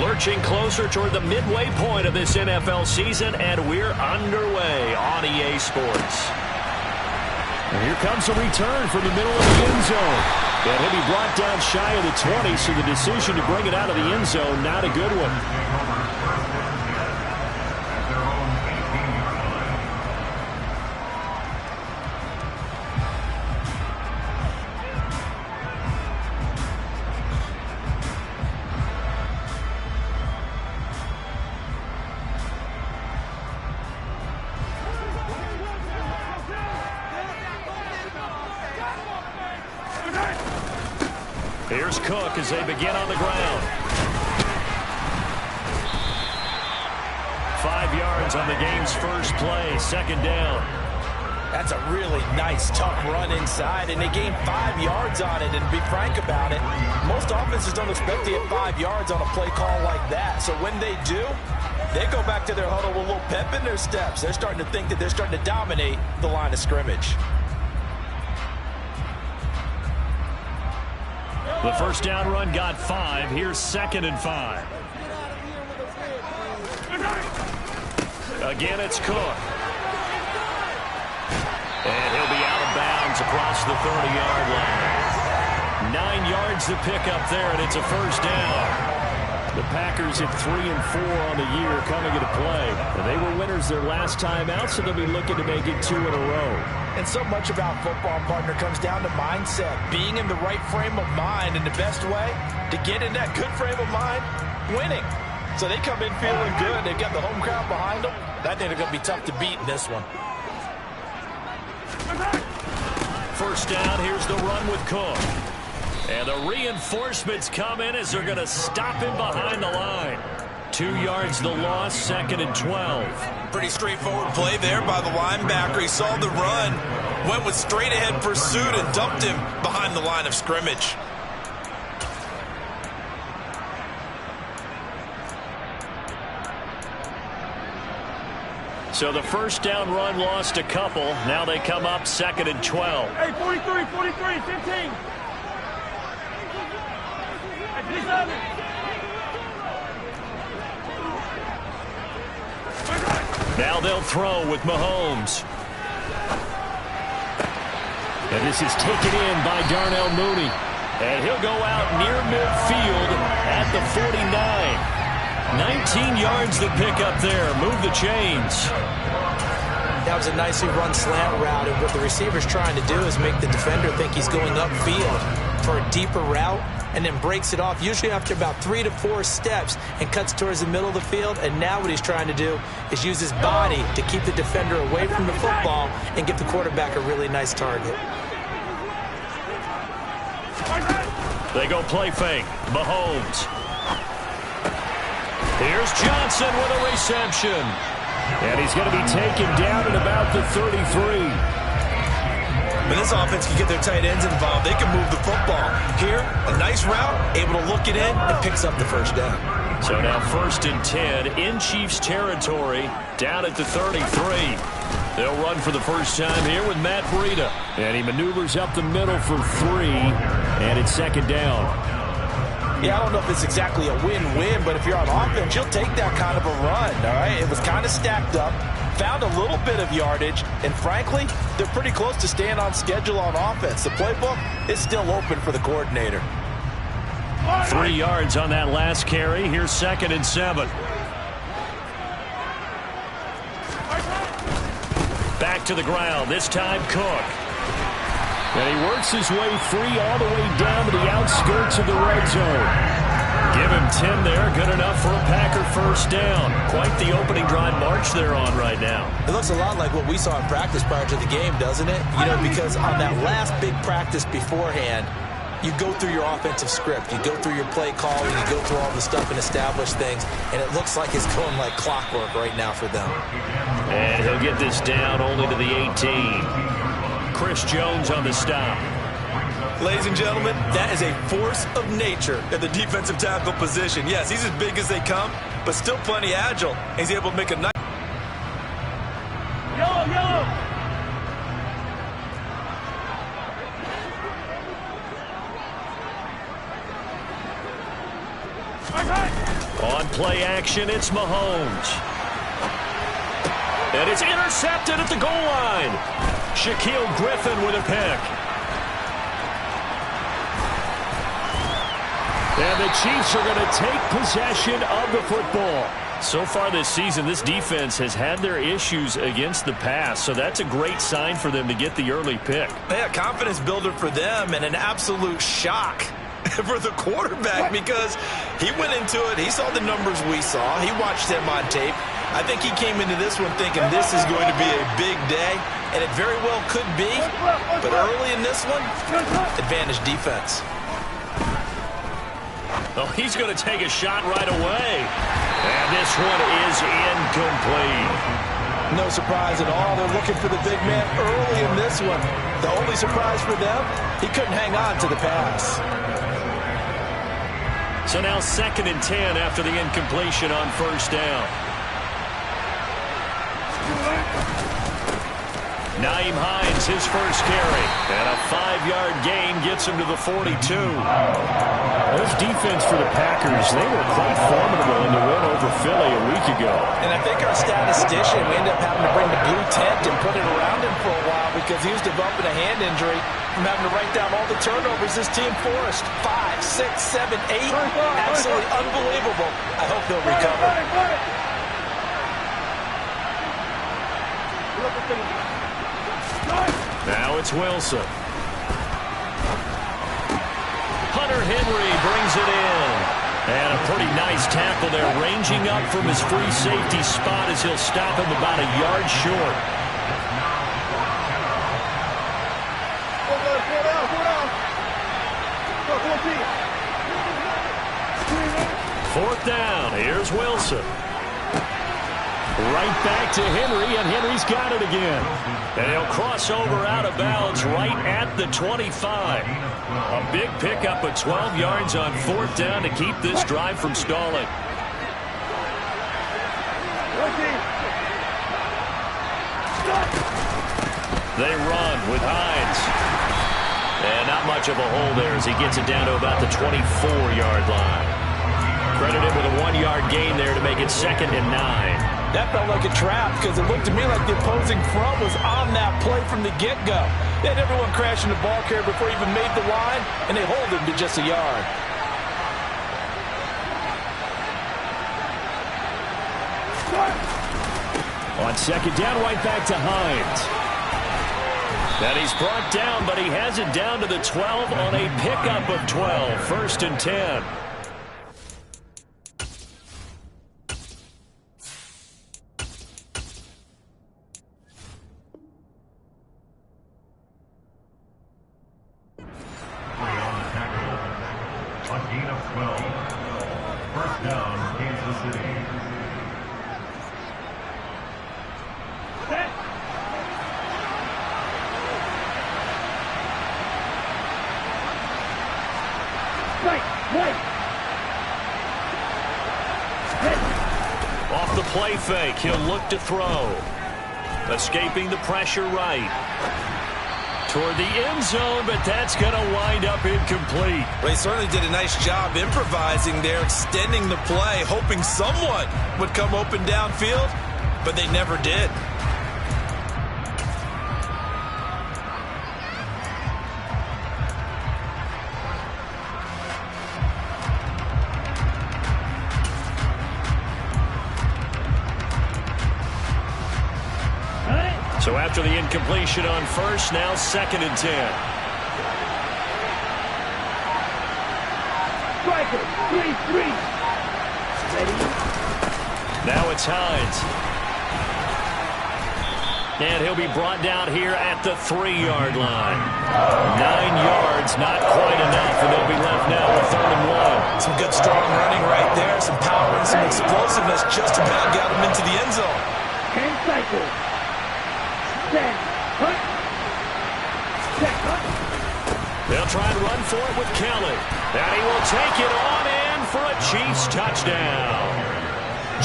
Lurching closer toward the midway point of this NFL season, and we're underway on EA Sports. And here comes a return from the middle of the end zone. And he'll be brought down shy of the 20, so the decision to bring it out of the end zone, not a good one. Here's Cook as they begin on the ground. 5 yards on the game's first play, second down. That's a really nice, tough run inside, and they gained 5 yards on it. And to be frank about it, most offenses don't expect to get 5 yards on a play call like that. So when they do, they go back to their huddle with a little pep in their steps. They're starting to think that they're starting to dominate the line of scrimmage. The first down run got 5. Here's 2nd and 5. Again, it's Cook. And he'll be out of bounds across the 30-yard line. 9 yards to pick up there, and it's a first down. The Packers at 3-4 on the year coming into play. And they were winners their last time out, so they'll be looking to make it 2 in a row. And so much about football, partner, comes down to mindset, being in the right frame of mind, and the best way to get in that good frame of mind, winning. So they come in feeling good. They've got the home crowd behind them. I think they're going to be tough to beat in this one. First down, here's the run with Cook. And the reinforcements come in as they're going to stop him behind the line. 2 yards the loss, 2nd and 12. Pretty straightforward play there by the linebacker. He saw the run, went with straight-ahead pursuit, and dumped him behind the line of scrimmage. So the first down run lost a couple. Now they come up 2nd and 12. Hey, 43, 15. Now they'll throw with Mahomes. And this is taken in by Darnell Mooney. And he'll go out near midfield at the 49. 19 yards to pick up there. Move the chains. That was a nicely run slant route, and what the receiver's trying to do is make the defender think he's going upfield for a deeper route, and then breaks it off, usually after about 3 to 4 steps, and cuts towards the middle of the field. And now what he's trying to do is use his body to keep the defender away from the football and give the quarterback a really nice target. They go play fake. Mahomes. Here's Johnson with a reception. And he's going to be taken down at about the 33. When this offense can get their tight ends involved, they can move the football. Here, a nice route, able to look it in, and picks up the first down. So now 1st and 10 in Chiefs territory, down at the 33. They'll run for the first time here with Matt Breida. And he maneuvers up the middle for 3, and it's 2nd down. Yeah, I don't know if it's exactly a win-win, but if you're on offense, you'll take that kind of a run, all right? It was kind of stacked up, found a little bit of yardage, and frankly, they're pretty close to staying on schedule on offense. The playbook is still open for the coordinator. 3 yards on that last carry. Here's 2nd and 7. Back to the ground, this time Cook. And he works his way free all the way down to the outskirts of the red zone. Give him 10 there, good enough for a Packer first down. Quite the opening drive march they're on right now. It looks a lot like what we saw in practice prior to the game, doesn't it? You know, because on that last big practice beforehand, you go through your offensive script, you go through your play call, and you go through all the stuff and establish things, and it looks like it's going like clockwork right now for them. And he'll get this down only to the 18. Chris Jones on the stop. Ladies and gentlemen, that is a force of nature at the defensive tackle position. Yes, he's as big as they come, but still plenty agile. He's able to make a nice... Yellow! On play action, it's Mahomes. And it's intercepted at the goal line. Shaquille Griffin with a pick. And the Chiefs are going to take possession of the football. So far this season, this defense has had their issues against the pass, so that's a great sign for them to get the early pick. Yeah, confidence builder for them and an absolute shock for the quarterback because he went into it. He saw the numbers we saw. He watched them on tape. I think he came into this one thinking this is going to be a big day, and it very well could be. But early in this one, advantage defense. Oh, he's going to take a shot right away. And this one is incomplete. No surprise at all. They're looking for the big man early in this one. The only surprise for them, he couldn't hang on to the pass. So now 2nd and 10 after the incompletion on first down. Nyheim Hines, his first carry. And a 5-yard gain gets him to the 42. This defense for the Packers, they were quite formidable in the win over Philly a week ago. And I think our statistician, we ended up having to bring the blue tent and put it around him for a while because he was developing a hand injury from having to write down all the turnovers this team forced. 5, 6, 7, 8. Absolutely unbelievable. I hope they'll recover. Now it's Wilson. Hunter Henry brings it in. And a pretty nice tackle there, ranging up from his free safety spot as he'll stop him about a yard short. Fourth down, here's Wilson. Right back to Henry, and Henry's got it again. And he'll cross over out of bounds right at the 25. A big pickup of 12 yards on fourth down to keep this drive from stalling. They run with Hines. And not much of a hole there as he gets it down to about the 24-yard line. Credited with a 1-yard gain there to make it 2nd and 9. That felt like a trap because it looked to me like the opposing front was on that play from the get-go. They had everyone crashing the ball carrier before he even made the line, and they hold him to just a yard. On 2nd down, right back to Hines. And he's brought down, but he has it down to the 12 on a pickup of 12. 1st and 10. Off the play fake, he'll look to throw. Escaping the pressure right. Toward the end zone, but that's going to wind up incomplete. Well, he certainly did a nice job improvising there, extending the play, hoping someone would come open downfield, but they never did. So after the incompletion on first, now 2nd and 10. Striker, 3-3. Ready? Now it's Hines. And he'll be brought down here at the 3-yard line. 9 yards, not quite enough, and they'll be left now with 3rd and 1. Some good strong running right there, some power and some explosiveness just about got him into the end zone. 10 cycles. They'll try and run for it with Kelly. And he will take it on in for a Chiefs touchdown.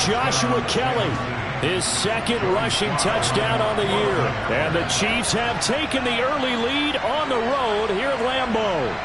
Joshua Kelly, his 2nd rushing touchdown on the year. And the Chiefs have taken the early lead on the road here at Lambeau.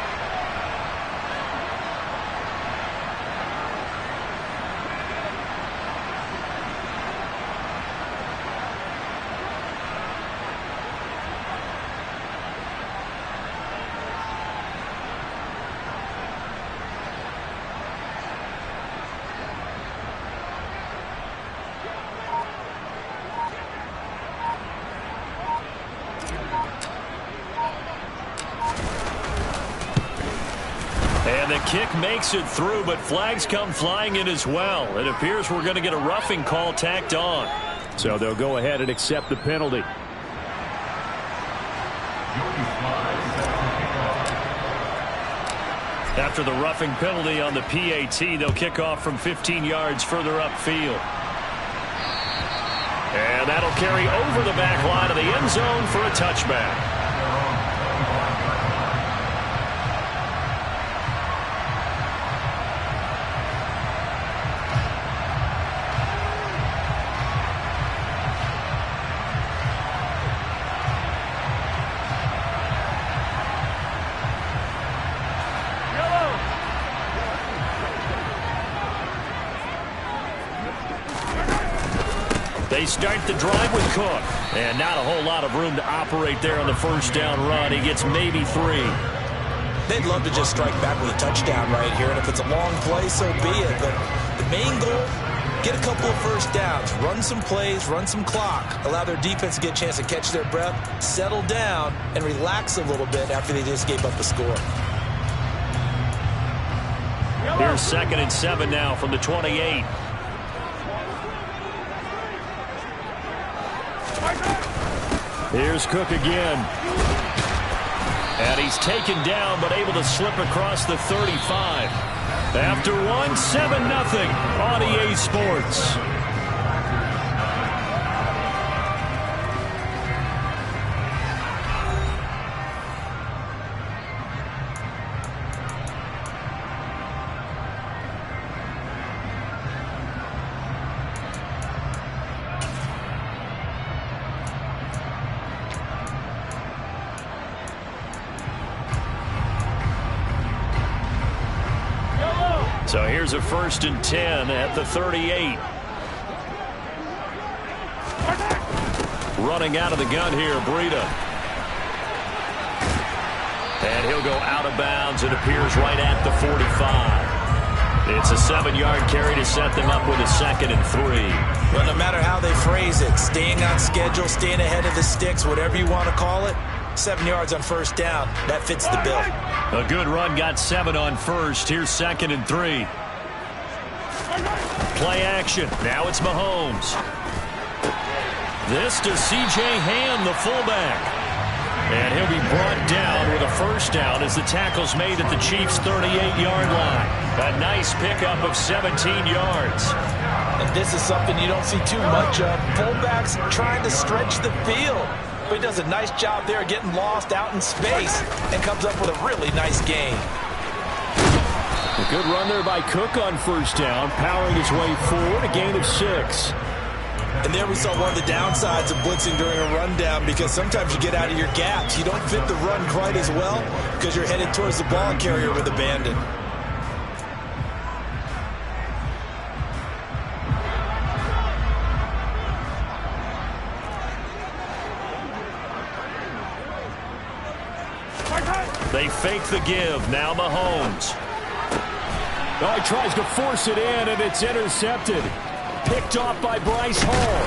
kick makes it through, but flags come flying in as well. It appears we're going to get a roughing call tacked on. So they'll go ahead and accept the penalty. After the roughing penalty on the PAT, they'll kick off from 15 yards further upfield. And that'll carry over the back line of the end zone for a touchback. They start the drive with Cook. And not a whole lot of room to operate there on the first down run. He gets maybe 3. They'd love to just strike back with a touchdown right here. And if it's a long play, so be it. But the main goal, get a couple of first downs. Run some plays, run some clock. Allow their defense to get a chance to catch their breath, settle down, and relax a little bit after they just gave up a score. Here's 2nd and 7 now from the 28. Here's Cook again. And he's taken down, but able to slip across the 35. After one, 7-0 on EA Sports. So here's a 1st and 10 at the 38. Running out of the gun here, Breida. And he'll go out of bounds. It appears right at the 45. It's a 7-yard carry to set them up with a 2nd and 3. Well, no matter how they phrase it, staying on schedule, staying ahead of the sticks, whatever you want to call it, 7 yards on first down, that fits the bill. A good run, got 7 on first. Here's 2nd and 3. Play action. Now it's Mahomes. This to C.J. Ham, the fullback. And he'll be brought down with a first down as the tackle's made at the Chiefs' 38-yard line. A nice pickup of 17 yards. And this is something you don't see too much of. Fullbacks trying to stretch the field. But he does a nice job there getting lost out in space and comes up with a really nice gain. A good run there by Cook on first down, powering his way forward, a gain of 6. And there we saw one of the downsides of blitzing during a rundown, because sometimes you get out of your gaps. You don't fit the run quite as well because you're headed towards the ball carrier with abandon. They fake the give. Now Mahomes. Oh, he tries to force it in, and it's intercepted. Picked off by Bryce Hall.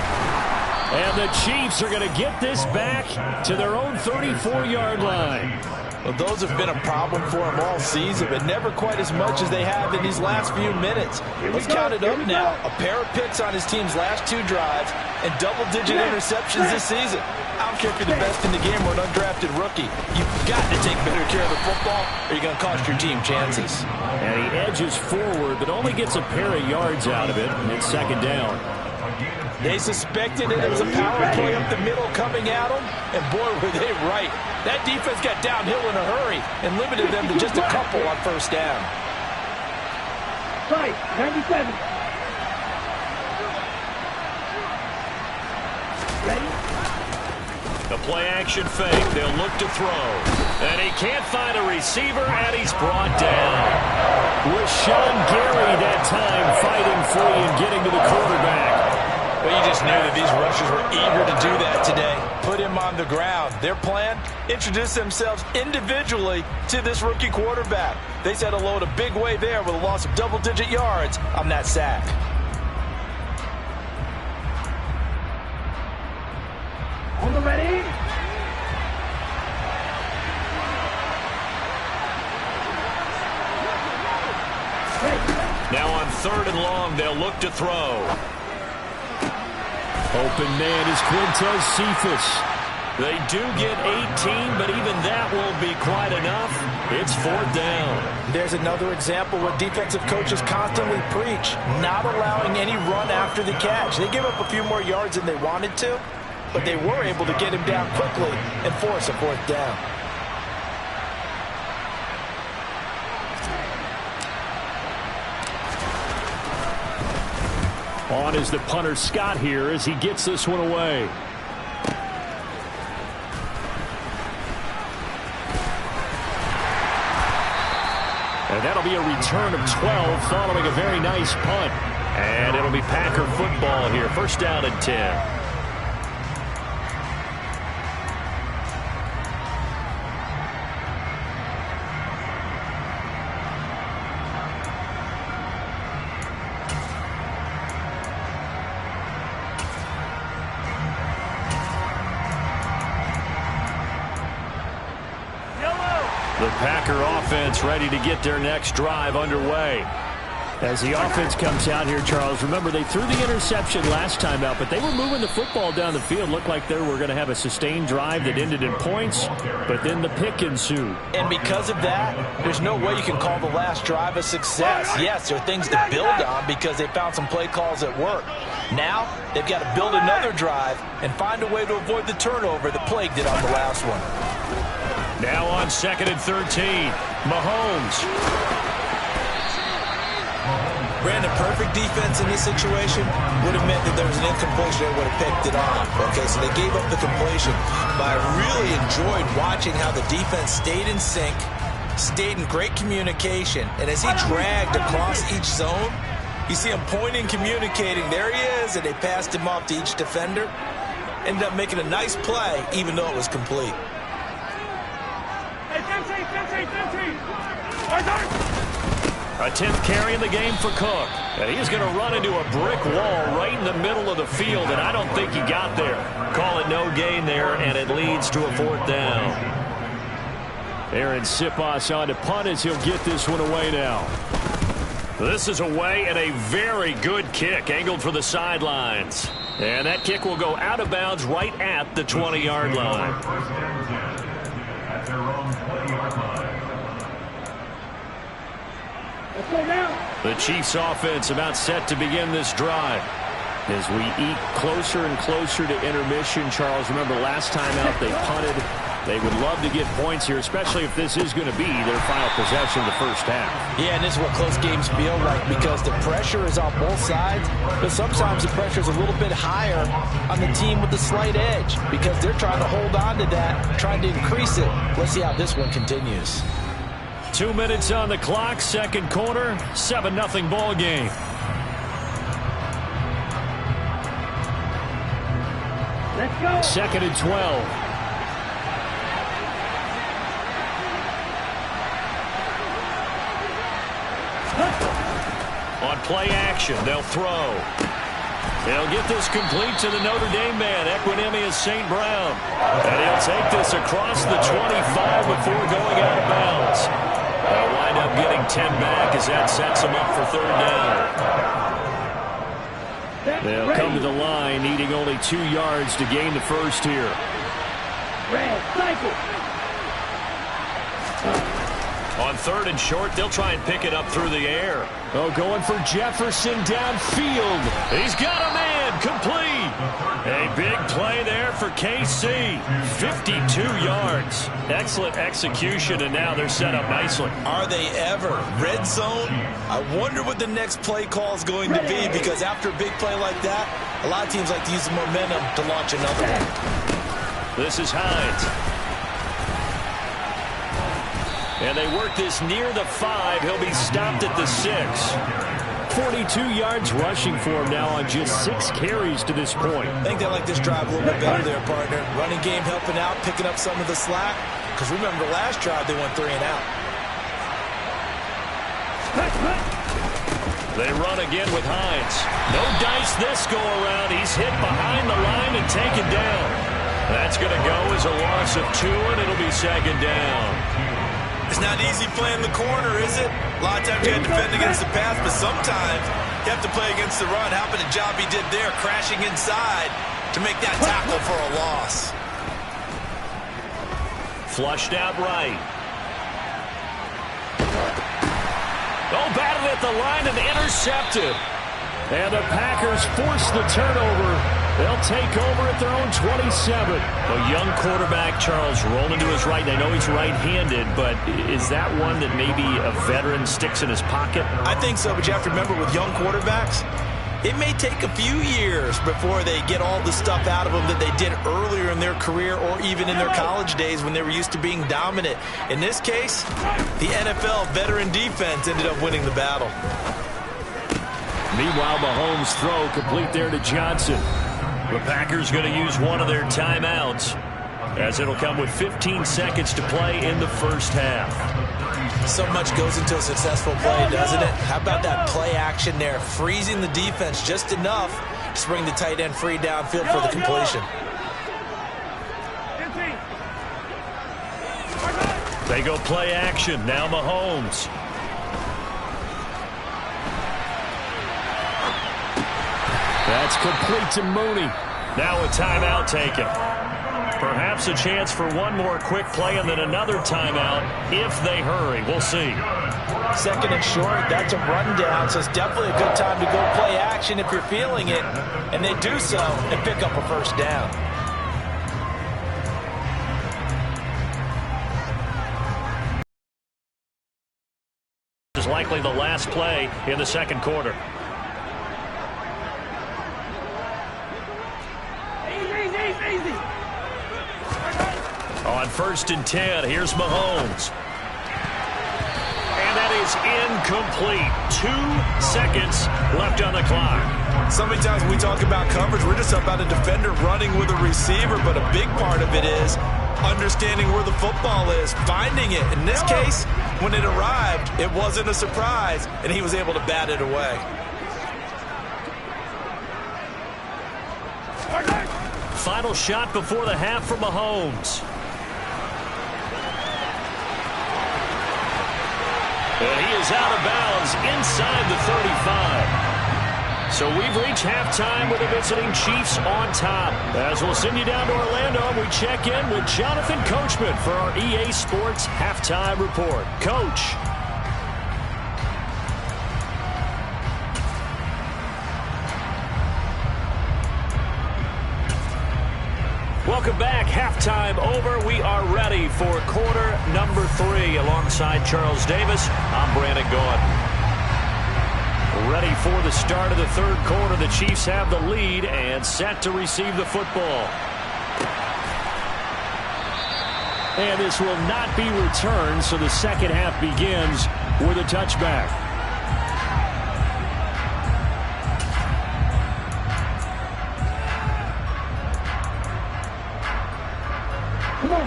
And the Chiefs are going to get this back to their own 34-yard line. Well, those have been a problem for them all season, but never quite as much as they have in these last few minutes. Let's count it up now. A pair of picks on his team's last 2 drives and double-digit interceptions this season. I don't care if you're the best in the game or an undrafted rookie. You've got to take better care of the football or you're going to cost your team chances. And he edges forward, but only gets a pair of yards out of it, and it's 2nd down. They suspected it was a power play up the middle coming at them, and boy, were they right. That defense got downhill in a hurry and limited them to just a couple on first down. Right, 97. Ready? The play-action fake. They'll look to throw. And he can't find a receiver, and he's brought down. Rashawn Gary that time fighting free and getting to the quarterback. But you just knew that these rushers were eager to do that today. Put him on the ground. Their plan, introduce themselves individually to this rookie quarterback. They set a load a big way there with a loss of double-digit yards on that sack. On the ready? 3rd and long. They'll look to throw. Open man is Quintez Cephas. They do get 18, but even that won't be quite enough. It's 4th down. There's another example where defensive coaches constantly preach, not allowing any run after the catch. They give up a few more yards than they wanted to, but they were able to get him down quickly and force a 4th down. On is the punter Scott here as he gets this one away. And that'll be a return of 12 following a very nice punt. And it'll be Packer football here. 1st down and 10. The Packer offense ready to get their next drive underway. As the offense comes out here, Charles, remember they threw the interception last time out, but they were moving the football down the field. Looked like they were going to have a sustained drive that ended in points, but then the pick ensued. And because of that, there's no way you can call the last drive a success. Yes, there are things to build on because they found some play calls that work. Now, they've got to build another drive and find a way to avoid the turnover that plagued it on the last one. Now on 2nd and 13, Mahomes. Brandon, perfect defense in this situation would have meant that there was an incompletion that would have picked it off. Okay, so they gave up the completion. But I really enjoyed watching how the defense stayed in sync, stayed in great communication. And as he dragged across each zone, you see him pointing, communicating. There he is, and they passed him off to each defender. Ended up making a nice play, even though it was complete. A 10th carry in the game for Cook. And he's going to run into a brick wall right in the middle of the field, and I don't think he got there. Call it no gain there, and it leads to a 4th down. Aaron Siposs on to punt as he'll get this one away now. This is away and a very good kick, angled for the sidelines. And that kick will go out of bounds right at the 20-yard line. The Chiefs offense about set to begin this drive. As we eat closer and closer to intermission, Charles, remember last time out they punted. They would love to get points here, especially if this is going to be their final possession of the first half. Yeah, and this is what close games feel like because the pressure is on both sides, but sometimes the pressure is a little bit higher on the team with the slight edge because they're trying to hold on to that, trying to increase it. Let's see how this one continues. 2 minutes on the clock, 2nd quarter, 7-0 ball game. Let's go. 2nd and 12. On play action, they'll throw. They'll get this complete to the Notre Dame man, Equinemius St. Brown. And he'll take this across the 25 before going out of bounds. They'll wind up getting 10 back as that sets them up for 3rd down. They'll come to the line, needing only 2 yards to gain the first here. Red cycle. On 3rd and short, they'll try and pick it up through the air. Oh, going for Jefferson downfield. He's got a man, complete. A big play there for KC. 52 yards. Excellent execution, and now they're set up nicely. Are they ever? Red zone? I wonder what the next play call is going to be because after a big play like that, a lot of teams like to use the momentum to launch another one. This is Hines. And they work this near the 5. He'll be stopped at the 6. 42 yards rushing for him now on just 6 carries to this point. I think they like this drive a little bit better there, partner. Running game helping out, picking up some of the slack. Because remember, last drive they went 3 and out. They run again with Hines. No dice this go around. He's hit behind the line and taken down. That's going to go as a loss of 2, and it'll be 2nd down. It's not easy playing the corner, is it? A lot of times you have to defend against the pass, but sometimes you have to play against the run. How about the job he did there, crashing inside to make that tackle for a loss. Flushed out right. Oh, batted at the line and intercepted. And the Packers force the turnover. They'll take over at their own 27. A young quarterback, Charles, rolling to his right. I know he's right-handed, but is that one that maybe a veteran sticks in his pocket? I think so, but you have to remember with young quarterbacks, it may take a few years before they get all the stuff out of them that they did earlier in their career or even in their college days when they were used to being dominant. In this case, the NFL veteran defense ended up winning the battle. Meanwhile, Mahomes' throw complete there to Johnson. The Packers going to use one of their timeouts, as it'll come with 15 seconds to play in the first half. So much goes into a successful play, doesn't it? How about that play action there, freezing the defense just enough to bring the tight end free downfield for the completion. They go play action. Now Mahomes. That's complete to Mooney. Now a timeout taken. Perhaps a chance for one more quick play and then another timeout if they hurry. We'll see. Second and short, that's a rundown, so it's definitely a good time to go play action if you're feeling it. And they do so and pick up a first down. This is likely the last play in the second quarter. On 1st and 10, here's Mahomes. And that is incomplete. 2 seconds left on the clock. So many times when we talk about coverage, we're just about a defender running with a receiver, but a big part of it is understanding where the football is, finding it. In this case, when it arrived, it wasn't a surprise, and he was able to bat it away. Final shot before the half for Mahomes. And he is out of bounds inside the 35. So we've reached halftime with the visiting Chiefs on top. As we'll send you down to Orlando, we check in with Jonathan Coachman for our EA Sports Halftime Report. Coach. Welcome back. Halftime over. We are ready for quarter number 3. Alongside Charles Davis, I'm Brandon Gaudin. Ready for the start of the third quarter. The Chiefs have the lead and set to receive the football. And this will not be returned, so the second half begins with a touchback.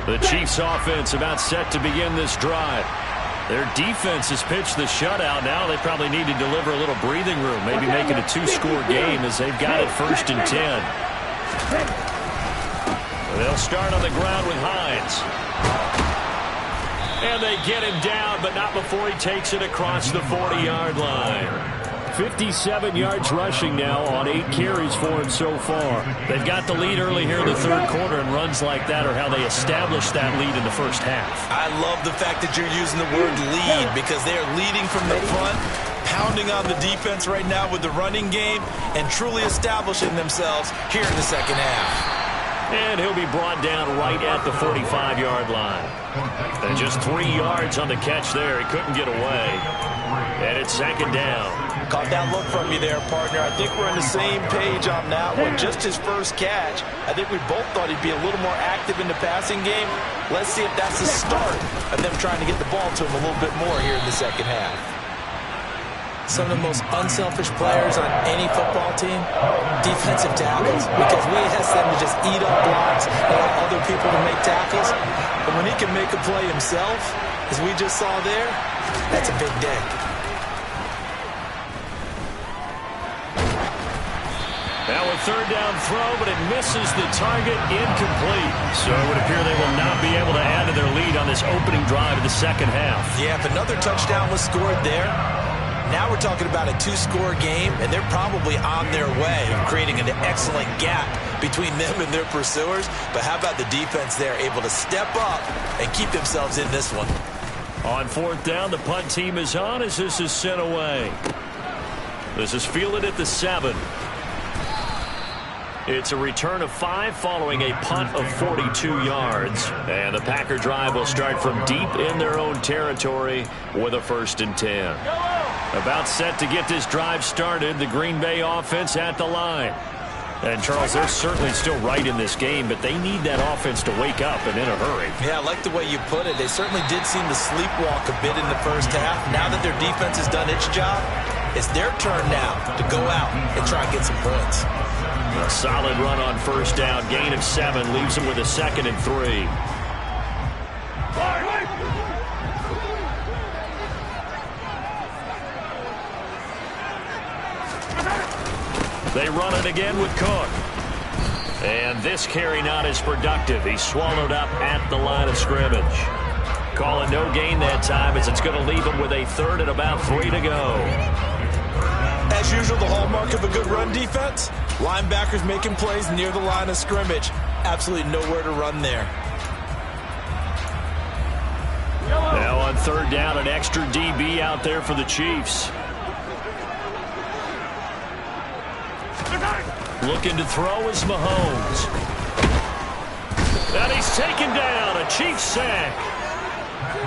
The Chiefs offense about set to begin this drive. Their defense has pitched the shutout. Now they probably need to deliver a little breathing room, maybe make it a 2-score game as they've got it 1st and 10. They'll start on the ground with Hines. And they get him down, but not before he takes it across the 40-yard line. 57 yards rushing now on 8 carries for him so far. They've got the lead early here in the third quarter, and runs like that are how they establish that lead in the first half. I love the fact that you're using the word lead because they are leading from the front, pounding on the defense right now with the running game, and truly establishing themselves here in the second half. And he'll be brought down right at the 45-yard line. And just 3 yards on the catch there. He couldn't get away. And it's second down. Caught that look from you there, partner. I think we're on the same page on that one. Just his first catch. I think we both thought he'd be a little more active in the passing game. Let's see if that's the start of them trying to get the ball to him a little bit more here in the second half. Some of the most unselfish players on any football team, defensive tackles, because we ask them to just eat up blocks and allow other people to make tackles. But when he can make a play himself, as we just saw there, that's a big day. Now with third down throw, but it misses the target, incomplete. So it would appear they will not be able to add to their lead on this opening drive of the second half. Yeah, if another touchdown was scored there, now we're talking about a two-score game, and they're probably on their way, creating an excellent gap between them and their pursuers. But how about the defense there, able to step up and keep themselves in this one? On fourth down, the punt team is on as this is sent away. This is fielded at the 7. It's a return of 5 following a punt of 42 yards. And the Packer drive will start from deep in their own territory with a 1st and 10. About set to get this drive started, the Green Bay offense at the line. And, Charles, they're certainly still right in this game, but they need that offense to wake up and in a hurry. Yeah, I like the way you put it. They certainly did seem to sleepwalk a bit in the first half. Now that their defense has done its job, it's their turn now to go out and try and get some points. A solid run on first down. Gain of 7 leaves them with a 2nd and 3. They run it again with Cook. And this carry not as productive. He's swallowed up at the line of scrimmage. Calling no gain that time as it's going to leave him with a 3rd and about 3 to go. As usual, the hallmark of a good run defense, linebackers making plays near the line of scrimmage. Absolutely nowhere to run there. Now on 3rd down, an extra DB out there for the Chiefs. Looking to throw is Mahomes. And he's taken down. A Chiefs sack.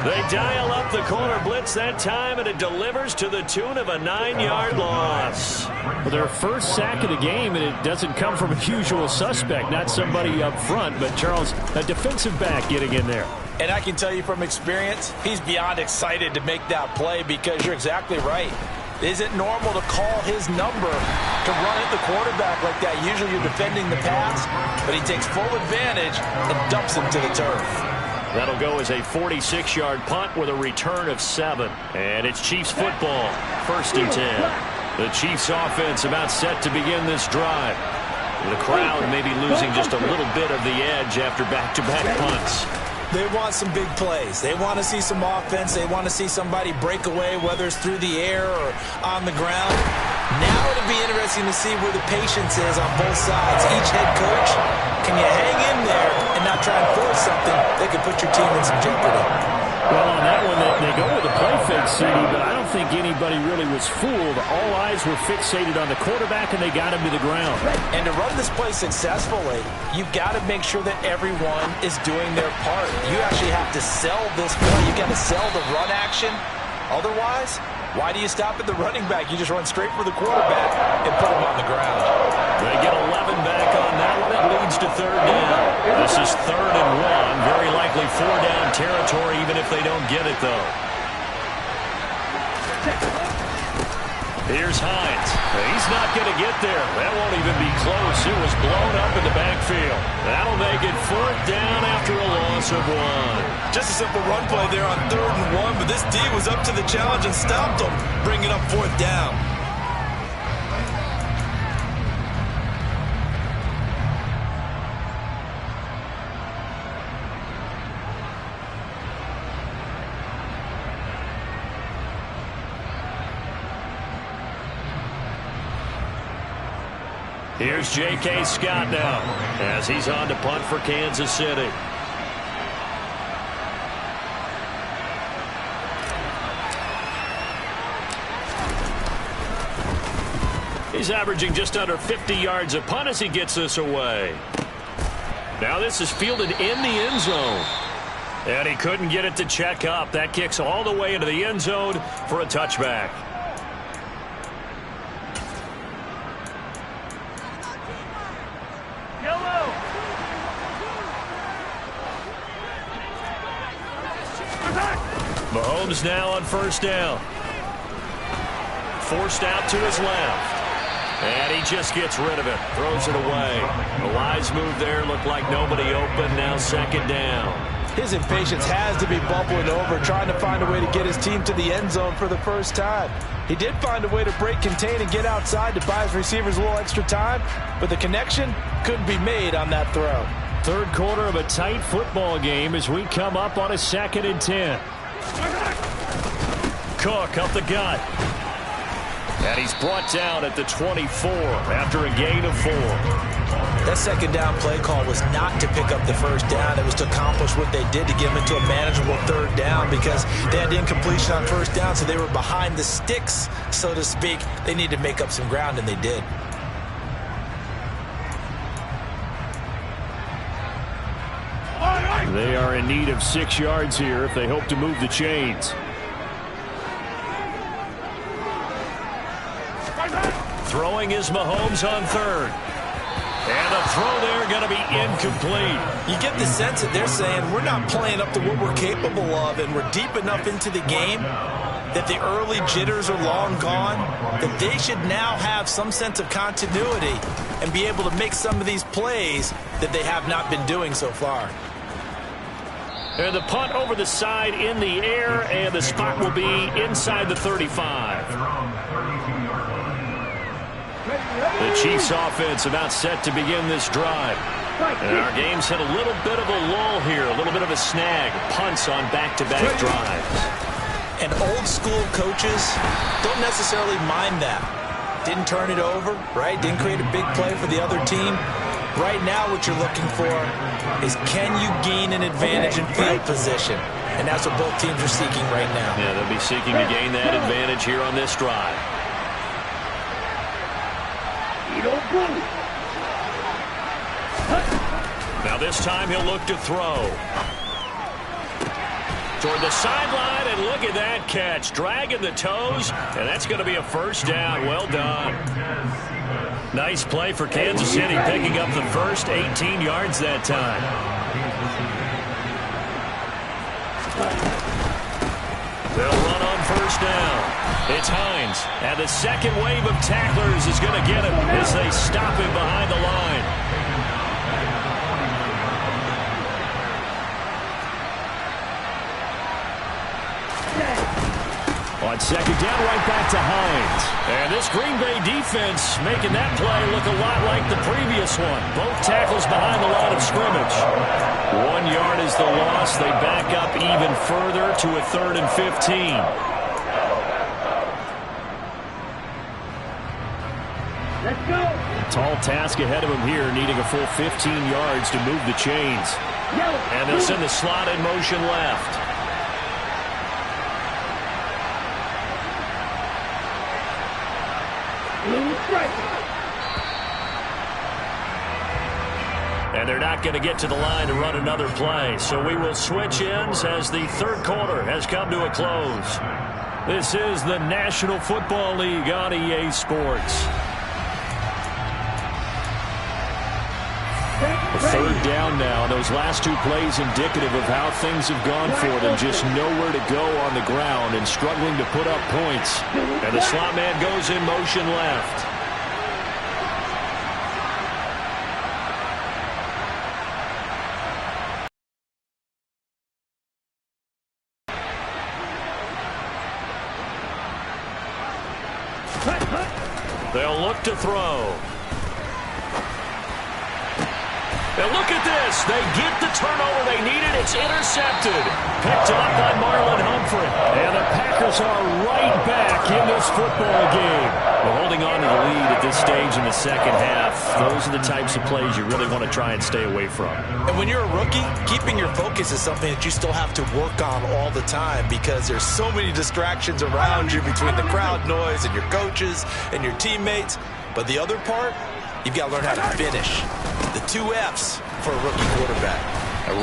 They dial up the corner blitz that time, and it delivers to the tune of a 9-yard loss. Well, their first sack of the game, and it doesn't come from a usual suspect, not somebody up front, but, Charles, a defensive back getting in there. And I can tell you from experience, he's beyond excited to make that play because you're exactly right. Is it normal to call his number to run at the quarterback like that? Usually you're defending the pass, but he takes full advantage and dumps him to the turf. That'll go as a 46-yard punt with a return of 7. And it's Chiefs football, 1st and 10. The Chiefs offense about set to begin this drive. The crowd maybe losing just a little bit of the edge after back-to-back punts. They want some big plays. They want to see some offense. They want to see somebody break away, whether it's through the air or on the ground. Now it'll be interesting to see where the patience is on both sides. Each head coach, can you hang in there and not try and force something that could put your team in some jeopardy? Well, on that one, they go with a play fake, CD, but I don't think anybody really was fooled. All eyes were fixated on the quarterback, and they got him to the ground. And to run this play successfully, you've got to make sure that everyone is doing their part. You actually have to sell this play. You've got to sell the run action. Otherwise, why do you stop at the running back? You just run straight for the quarterback and put him on the ground. They get 11 back on that one. It leads to 3rd down. This is 3rd and 1. Very likely 4-down territory, even if they don't get it, though. Here's Hines. He's not going to get there. That won't even be close. It was blown up in the backfield. That'll make it 4th down after a loss of 1. Just a simple run play there on 3rd and 1, but this D was up to the challenge and stopped them, bringing up 4th down. Here's J.K. Scott now as he's on to punt for Kansas City. He's averaging just under 50 yards a punt as he gets this away. Now this is fielded in the end zone. And he couldn't get it to check up. That kicks all the way into the end zone for a touchback. Mahomes now on 1st down. Forced out to his left. And he just gets rid of it. Throws it away. A wise move there. Looked like nobody open. Now 2nd down. His impatience has to be bubbling over, trying to find a way to get his team to the end zone for the first time. He did find a way to break, contain, and get outside to buy his receivers a little extra time, but the connection couldn't be made on that throw. Third quarter of a tight football game as we come up on a 2nd and 10. Cook up the gut. And he's brought down at the 24 after a gain of 4. That second down play call was not to pick up the first down. It was to accomplish what they did to get them into a manageable third down because they had incompletion on first down, so they were behind the sticks, so to speak. They needed to make up some ground, and they did. They are in need of 6 yards here if they hope to move the chains. Throwing is Mahomes on third. And the throw there going to be incomplete. You get the sense that they're saying we're not playing up to what we're capable of, and we're deep enough into the game that the early jitters are long gone, that they should now have some sense of continuity and be able to make some of these plays that they have not been doing so far. And the punt over the side in the air, and the spot will be inside the 35. The Chiefs offense about set to begin this drive. And our game's hit a little bit of a lull here, a little bit of a snag. Punts on back-to-back drives. And old school coaches don't necessarily mind that. Didn't turn it over, right? Didn't create a big play for the other team. Right now what you're looking for is can you gain an advantage in field position? And that's what both teams are seeking right now. Yeah, they'll be seeking to gain that advantage here on this drive. Now this time he'll look to throw. Toward the sideline, and look at that catch. Dragging the toes, and that's going to be a first down. Well done. Nice play for Kansas City, picking up the first 18 yards that time. They'll run on first down. It's Hines, and the second wave of tacklers is going to get him as they stop him behind the line. On second down, right back to Hines. And this Green Bay defense making that play look a lot like the previous one. Both tackles behind the line of scrimmage. 1 yard is the loss. They back up even further to a 3rd and 15. Let's go. Tall task ahead of him here, needing a full 15 yards to move the chains. And they'll send the slot in motion left. And they're not going to get to the line to run another play. So we will switch ends as the third quarter has come to a close. This is the National Football League on EA Sports. Third down now. Those last 2 plays indicative of how things have gone for them. Just nowhere to go on the ground and struggling to put up points. And the slot man goes in motion left. They'll look to throw. And look at this. They get the turnover they needed. It's intercepted. Picked up by Marlon Humphrey. And the Packers are right back in this football game. We're holding on to the lead at this stage in the second half. Those are the types of plays you really want to try and stay away from. And when you're a rookie, keeping your focus is something that you still have to work on all the time because there's so many distractions around you between the crowd noise and your coaches and your teammates. But the other part, you've got to learn how to finish. The 2 F's for a rookie quarterback.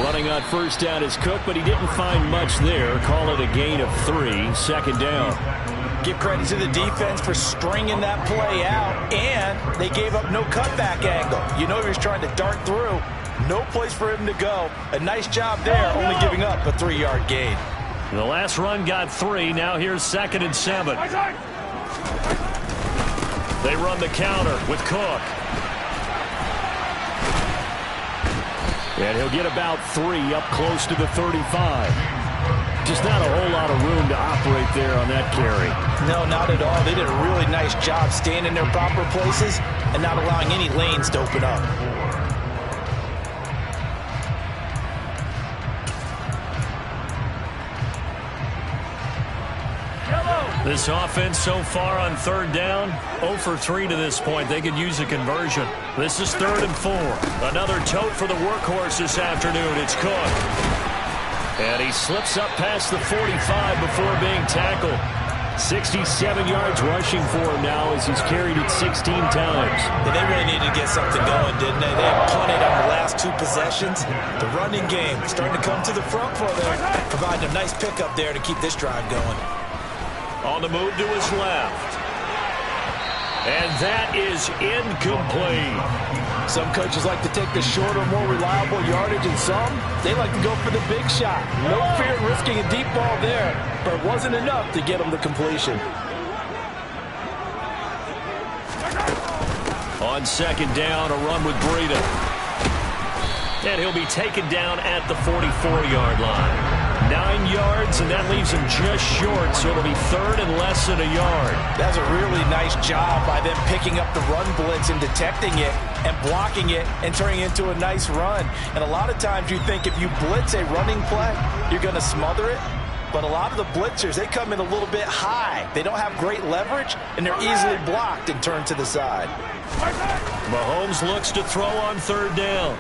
Running on first down is Cook, but he didn't find much there. Call it a gain of 3. Second down. Give credit to the defense for stringing that play out, and they gave up no cutback angle. You know he was trying to dart through. No place for him to go. A nice job there, only giving up a 3-yard gain. The last run got 3. Now here's 2nd and 7. They run the counter with Cook. And he'll get about 3 up close to the 35. Just not a whole lot of room to operate there on that carry. No, not at all. They did a really nice job staying in their proper places and not allowing any lanes to open up. This offense so far on third down, 0 for 3 to this point. They could use a conversion. This is 3rd and 4. Another tote for the workhorse this afternoon. It's Cook. And he slips up past the 45 before being tackled. 67 yards rushing for him now as he's carried it 16 times. They really needed to get something going, didn't they? They had punted on the last 2 possessions. The running game starting to come to the front for them, providing a nice pickup there to keep this drive going. On the move to his left. And that is incomplete. Some coaches like to take the shorter, more reliable yardage, and some, they like to go for the big shot. No fear in risking a deep ball there, but it wasn't enough to get them the completion. On second down, a run with Breida. And he'll be taken down at the 44-yard line. 9 yards, and that leaves him just short, so it'll be 3rd and less than a yard. That's a really nice job by them picking up the run blitz and detecting it and blocking it and turning it into a nice run. And a lot of times you think if you blitz a running play, you're going to smother it. But a lot of the blitzers, they come in a little bit high. They don't have great leverage, and they're easily blocked and turned to the side. Mahomes looks to throw on 3rd down.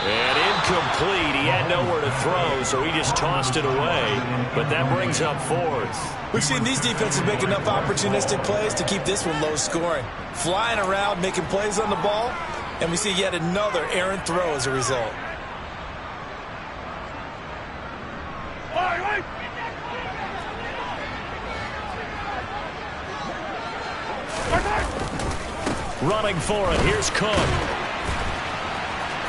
And incomplete. He had nowhere to throw, so he just tossed it away. But that brings up 4th. We've seen these defenses make enough opportunistic plays to keep this one low scoring. Flying around, making plays on the ball, and we see yet another errant throw as a result. Running for it. Here's Cook.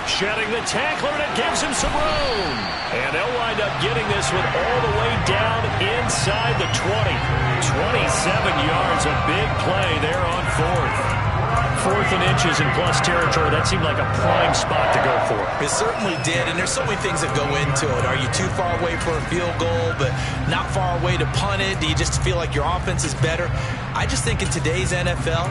Shedding the tackler, and it gives him some room. And they'll wind up getting this one all the way down inside the 20. 27 yards, a big play there on 4th. 4th and inches in plus territory. That seemed like a prime spot to go for. It certainly did, and there's so many things that go into it. Are you too far away for a field goal, but not far away to punt it? Do you just feel like your offense is better? I just think in today's NFL,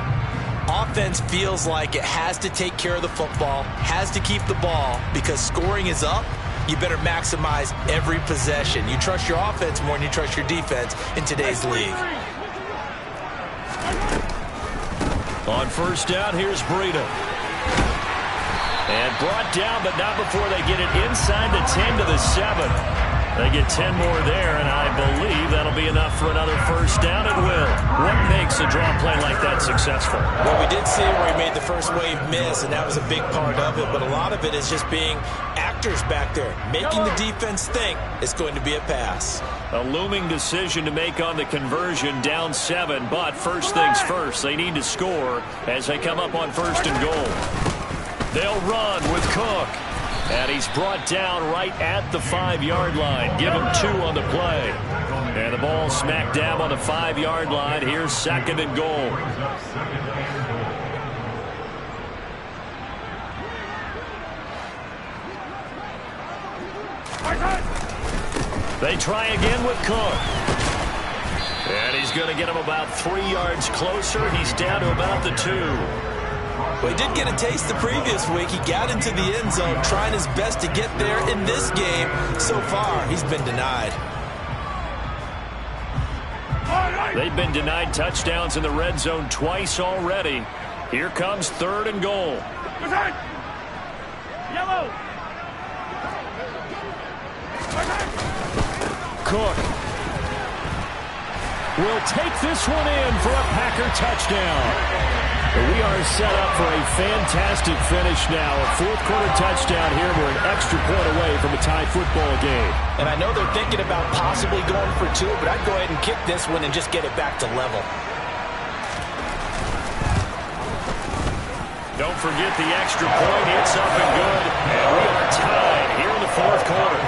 offense feels like it has to take care of the football, has to keep the ball, because scoring is up. You better maximize every possession. You trust your offense more than you trust your defense in today's league. On 1st down, here's Breida. And brought down, but not before they get it inside the 10 to the 7. They get 10 more there, and I believe that'll be enough for another 1st down. It will. What makes a draw play like that successful? Well, we did see where he made the first wave miss, and that was a big part of it. But a lot of it is just being actors back there, making the defense think it's going to be a pass. A looming decision to make on the conversion, down 7. But first things first, they need to score as they come up on 1st and goal. They'll run with Cook. And he's brought down right at the 5-yard line. Give him 2 on the play. And the ball smack dab on the 5-yard line. Here's 2nd and goal. They try again with Cook. And he's going to get him about 3 yards closer. He's down to about the 2. Well, he did get a taste the previous week. He got into the end zone, trying his best to get there in this game. So far, he's been denied. They've been denied touchdowns in the red zone twice already. Here comes 3rd and goal. Yellow. Cook will take this one in for a Packer touchdown. We are set up for a fantastic finish now. A 4th-quarter touchdown here. We're an extra point away from a tie football game. And I know they're thinking about possibly going for 2, but I'd go ahead and kick this one and just get it back to level. Don't forget the extra point. It's up and good. And we are tied here in the 4th quarter.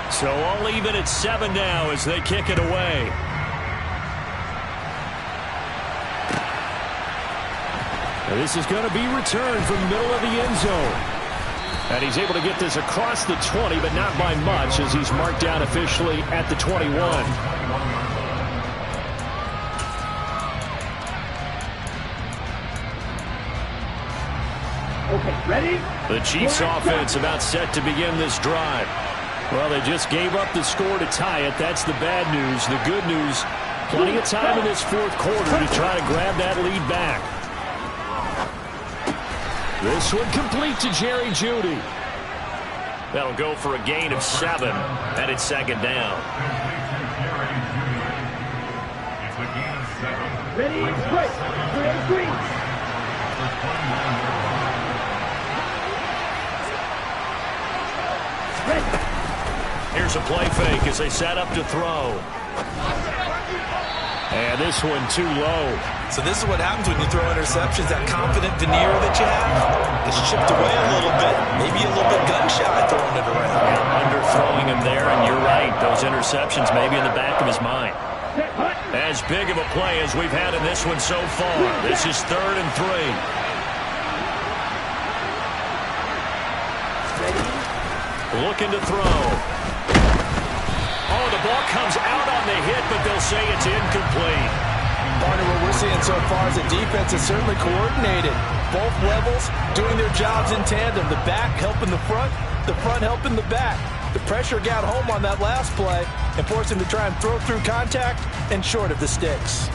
So all even at 7 now as they kick it away. And this is going to be returned from the middle of the end zone. And he's able to get this across the 20, but not by much, as he's marked down officially at the 21. Okay, ready? The Chiefs offense about set to begin this drive. Well, they just gave up the score to tie it. That's the bad news. The good news, plenty of time in this fourth quarter to try to grab that lead back. This one complete to Jerry Jeudy. That'll go for a gain of 7, and it's second down. Ready, straight. 3-3. Ready. Here's a play fake as they set up to throw. And this one too low. So this is what happens when you throw interceptions. That confident veneer that you have is chipped away a little bit. Maybe a little bit gun-shy throwing it around. Yeah, underthrowing him there, and you're right. Those interceptions may be in the back of his mind. As big of a play as we've had in this one so far. This is 3rd and 3. Looking to throw. Oh, the ball comes out on the hit, but they'll say it's incomplete. Partner, what we're seeing so far is the defense is certainly coordinated. Both levels doing their jobs in tandem. The back helping the front helping the back. The pressure got home on that last play and forced him to try and throw through contact and short of the sticks.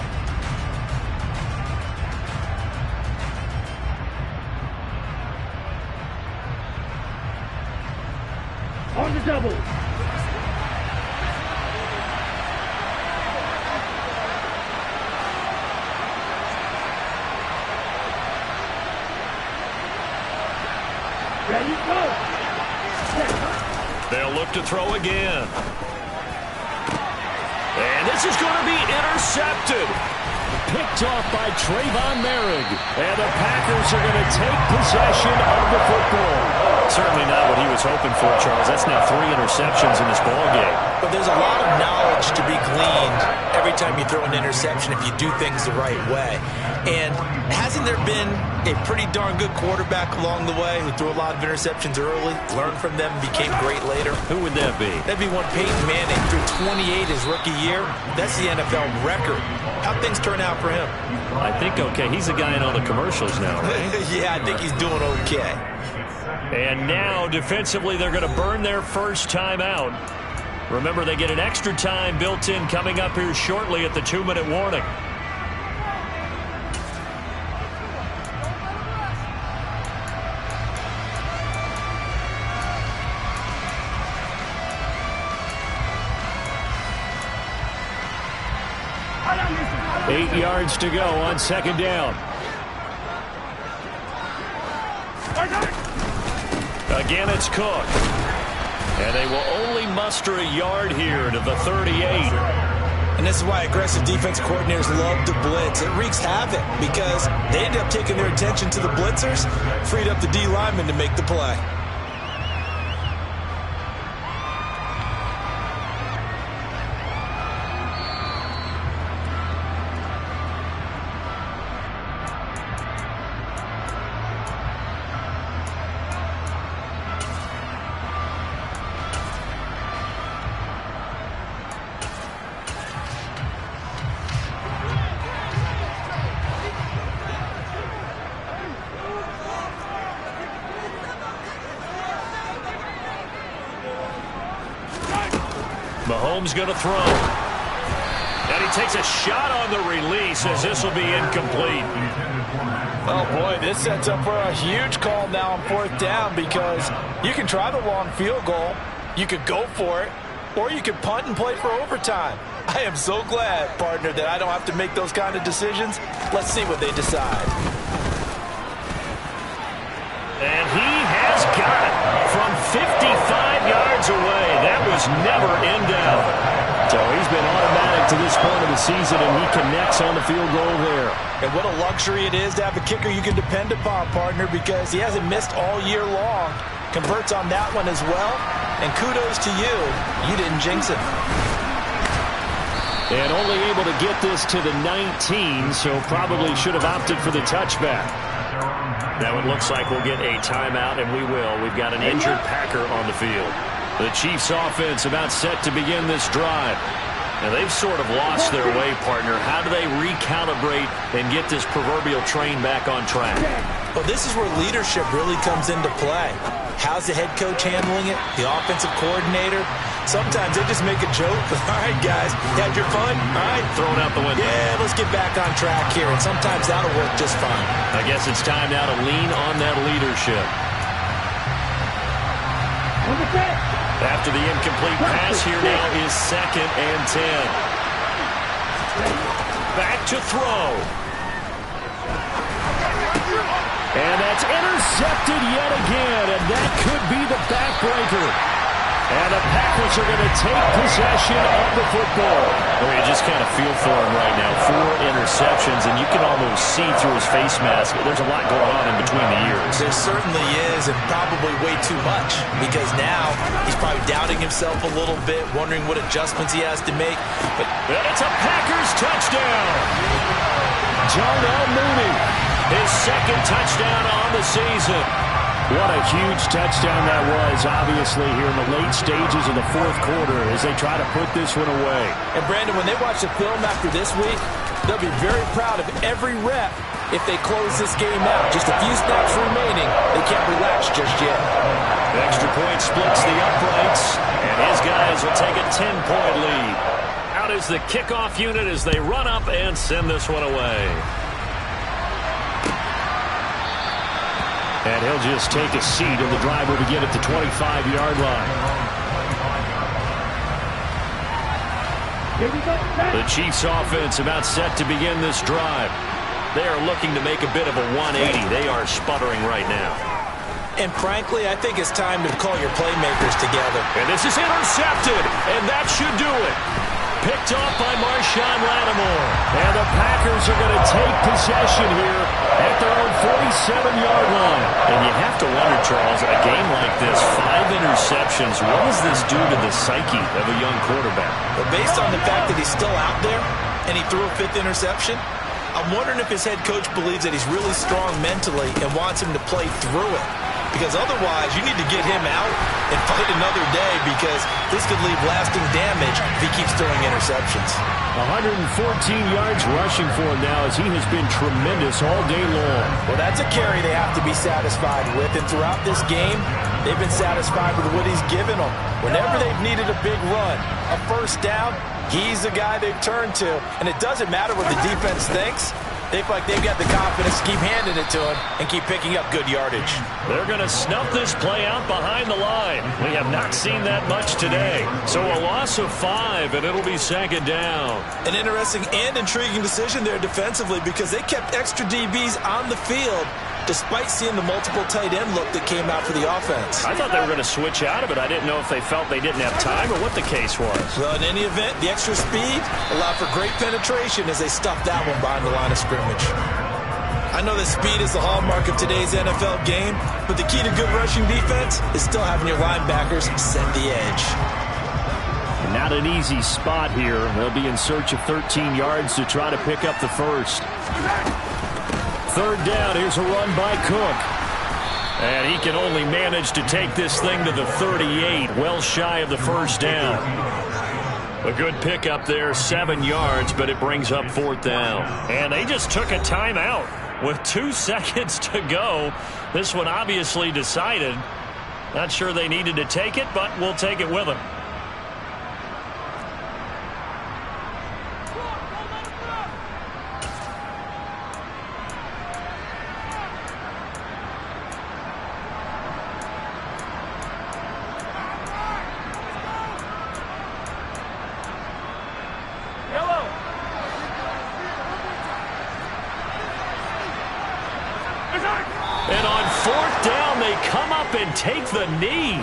On the double. Ready, go. They'll look to throw again. And this is going to be intercepted. Picked off by Trayvon Merrick. And the Packers are going to take possession of the football. Certainly not what he was hoping for, Charles. That's now 3 interceptions in this ballgame. But there's a lot of knowledge to be gleaned every time you throw an interception if you do things the right way. And hasn't there been a pretty darn good quarterback along the way who threw a lot of interceptions early, learned from them, became great later? Who would that be? That'd be one Peyton Manning, threw 28 his rookie year. That's the NFL record. How'd things turn out for him? I think okay. He's the guy in all the commercials now, right? Yeah, I think he's doing okay. And now, defensively, they're going to burn their first time out. Remember, they get an extra time built in coming up here shortly at the 2-minute warning. Eight yards to go on second down. Again, it's Cook. And they will only muster a yard here to the 38. And this is why aggressive defense coordinators love to blitz. It wreaks havoc because they end up taking their attention to the blitzers, freed up the D lineman to make the play. Mahomes going to throw. And he takes a shot on the release as this will be incomplete. Oh, boy, this sets up for a huge call now on 4th down because you can try the long field goal, you could go for it, or you could punt and play for overtime. I am so glad, partner, that I don't have to make those kind of decisions. Let's see what they decide. And he has got it from 55 yards away. That was never in doubt. So he's been automatic to this point of the season, and he connects on the field goal there. And what a luxury it is to have a kicker you can depend upon, partner, because he hasn't missed all year long. Converts on that one as well. And kudos to you. You didn't jinx it. And only able to get this to the 19, so probably should have opted for the touchback. Now it looks like we'll get a timeout, and we will. We've got an injured Packer on the field. The Chiefs offense about set to begin this drive. Now they've sort of lost their way, partner. How do they recalibrate and get this proverbial train back on track? Well, this is where leadership really comes into play. How's the head coach handling it? The offensive coordinator? Sometimes they just make a joke. All right, guys, you had your fun? All right. Throw it out the window. Yeah, let's get back on track here. And sometimes that'll work just fine. I guess it's time now to lean on that leadership. After the incomplete pass, here now is 2nd and 10. Back to throw. And that's intercepted yet again, and that could be the backbreaker. And the Packers are going to take possession of the football. Well, you just kind of feel for him right now. 4 interceptions, and you can almost see through his face mask. There's a lot going on in between the ears. There certainly is, and probably way too much, because now he's probably doubting himself a little bit, wondering what adjustments he has to make. But it's a Packers touchdown. Darnell Mooney, his 2nd touchdown on the season. What a huge touchdown that was, obviously, here in the late stages of the 4th quarter as they try to put this one away. And, Brandon, when they watch the film after this week, they'll be very proud of every rep if they close this game out. Just a few snaps remaining. They can't relax just yet. The extra point splits the uprights, and his guys will take a 10-point lead. Out is the kickoff unit as they run up and send this one away. And he'll just take a seat, and the drive will begin at the 25-yard line. The Chiefs offense about set to begin this drive. They are looking to make a bit of a 180. They are sputtering right now. And frankly, I think it's time to call your playmakers together. And this is intercepted, and that should do it. Picked off by Marshawn Lattimore. And the Packers are going to take possession here at their own 47-yard line. And you have to wonder, Charles, a game like this, 5 interceptions, what does this do to the psyche of a young quarterback? Well, based on the fact that he's still out there and he threw a 5th interception, I'm wondering if his head coach believes that he's really strong mentally and wants him to play through it. Because otherwise, you need to get him out and fight another day, because this could leave lasting damage if he keeps throwing interceptions. 114 yards rushing for him now, as he has been tremendous all day long. Well, that's a carry they have to be satisfied with. And throughout this game, they've been satisfied with what he's given them. Whenever they've needed a big run, a 1st down, he's the guy they've turned to. And it doesn't matter what the defense thinks. They feel like they've got the confidence to keep handing it to him and keep picking up good yardage. They're going to snuff this play out behind the line. We have not seen that much today. So a loss of 5, and it'll be 2nd down. An interesting and intriguing decision there defensively, because they kept extra DBs on the field despite seeing the multiple tight end look that came out for the offense. I thought they were going to switch out of it. I didn't know if they felt they didn't have time or what the case was. Well, in any event, the extra speed allowed for great penetration as they stuffed that one behind the line of scrimmage. I know that speed is the hallmark of today's NFL game, but the key to good rushing defense is still having your linebackers set the edge. Not an easy spot here. They'll be in search of 13 yards to try to pick up the 1st. 3rd down, here's a run by Cook. And he can only manage to take this thing to the 38, well shy of the 1st down. A good pickup there, 7 yards, but it brings up 4th down. And they just took a timeout with 2 seconds to go. This one obviously decided. Not sure they needed to take it, but we'll take it with them. And on 4th down, they come up and take the knee.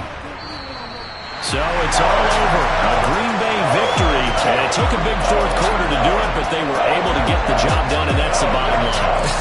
So it's all over. A Green Bay victory. And it took a big 4th quarter to do it, but they were able to get the job done, and that's the bottom line.